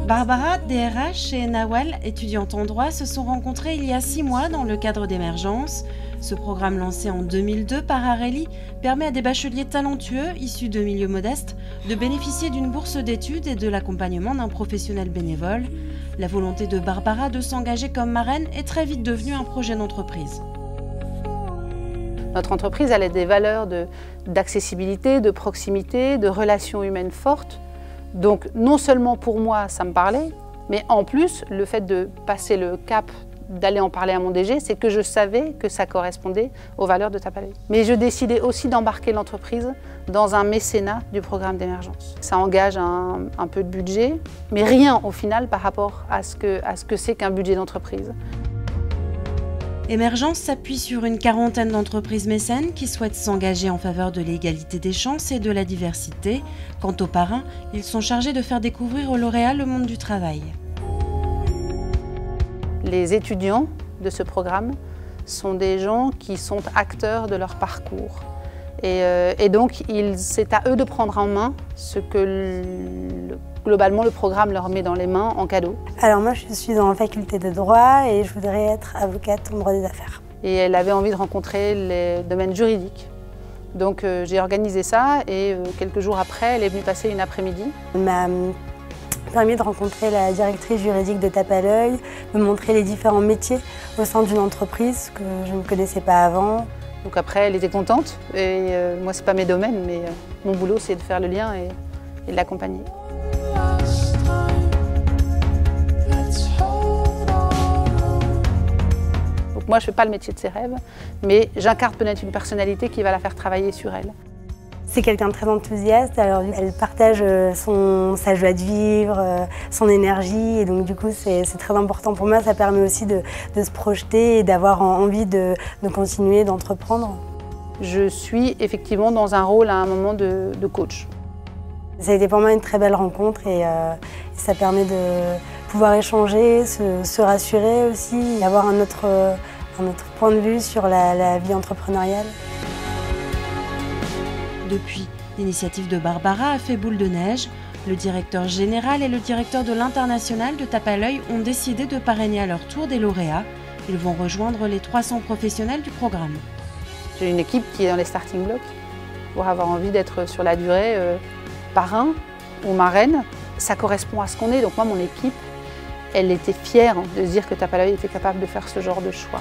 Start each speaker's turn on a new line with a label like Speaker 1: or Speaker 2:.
Speaker 1: Barbara, DRH, et Nawal, étudiante en droit, se sont rencontrées il y a 6 mois dans le cadre d'Émergence. Ce programme lancé en 2002 par Areli permet à des bacheliers talentueux, issus de milieux modestes, de bénéficier d'une bourse d'études et de l'accompagnement d'un professionnel bénévole. La volonté de Barbara de s'engager comme marraine est très vite devenue un projet d'entreprise.
Speaker 2: Notre entreprise, elle a des valeurs d'accessibilité, de proximité, de relations humaines fortes. Donc non seulement pour moi, ça me parlait, mais en plus, le fait de passer le cap, d'aller en parler à mon DG, c'est que je savais que ça correspondait aux valeurs de Tape à l'œil. Mais je décidais aussi d'embarquer l'entreprise dans un mécénat du programme d'Émergence. Ça engage un peu de budget, mais rien au final par rapport à ce que c'est qu'un budget d'entreprise.
Speaker 1: Émergence s'appuie sur une quarantaine d'entreprises mécènes qui souhaitent s'engager en faveur de l'égalité des chances et de la diversité. Quant aux parrains, ils sont chargés de faire découvrir aux lauréats le monde du travail.
Speaker 2: Les étudiants de ce programme sont des gens qui sont acteurs de leur parcours. Et donc, c'est à eux de prendre en main ce que globalement le programme leur met dans les mains en cadeau.
Speaker 3: Alors moi, je suis dans la faculté de droit et je voudrais être avocate en droit des affaires.
Speaker 2: Et elle avait envie de rencontrer les domaines juridiques. Donc j'ai organisé ça et quelques jours après, elle est venue passer une après-midi.
Speaker 3: Elle m'a permis de rencontrer la directrice juridique de Tape à l'œil, de montrer les différents métiers au sein d'une entreprise que je ne connaissais pas avant.
Speaker 2: Donc après, elle était contente. Et moi, c'est pas mes domaines, mais mon boulot, c'est de faire le lien et de l'accompagner. Donc moi, je fais pas le métier de ses rêves, mais j'incarne peut-être une personnalité qui va la faire travailler sur elle.
Speaker 3: C'est quelqu'un de très enthousiaste, alors elle partage sa joie de vivre, son énergie, et donc du coup c'est très important pour moi, ça permet aussi de se projeter et d'avoir envie de continuer, d'entreprendre.
Speaker 2: Je suis effectivement dans un rôle à un moment de coach.
Speaker 3: Ça a été pour moi une très belle rencontre et ça permet de pouvoir échanger, se rassurer aussi, avoir un autre point de vue sur la vie entrepreneuriale.
Speaker 1: Depuis, l'initiative de Barbara a fait boule de neige. Le directeur général et le directeur de l'international de Tape à l'œil ont décidé de parrainer à leur tour des lauréats. Ils vont rejoindre les 300 professionnels du programme.
Speaker 2: J'ai une équipe qui est dans les starting blocks pour avoir envie d'être sur la durée parrain ou marraine. Ça correspond à ce qu'on est. Donc moi, mon équipe, elle était fière de se dire que Tape à l'œil était capable de faire ce genre de choix.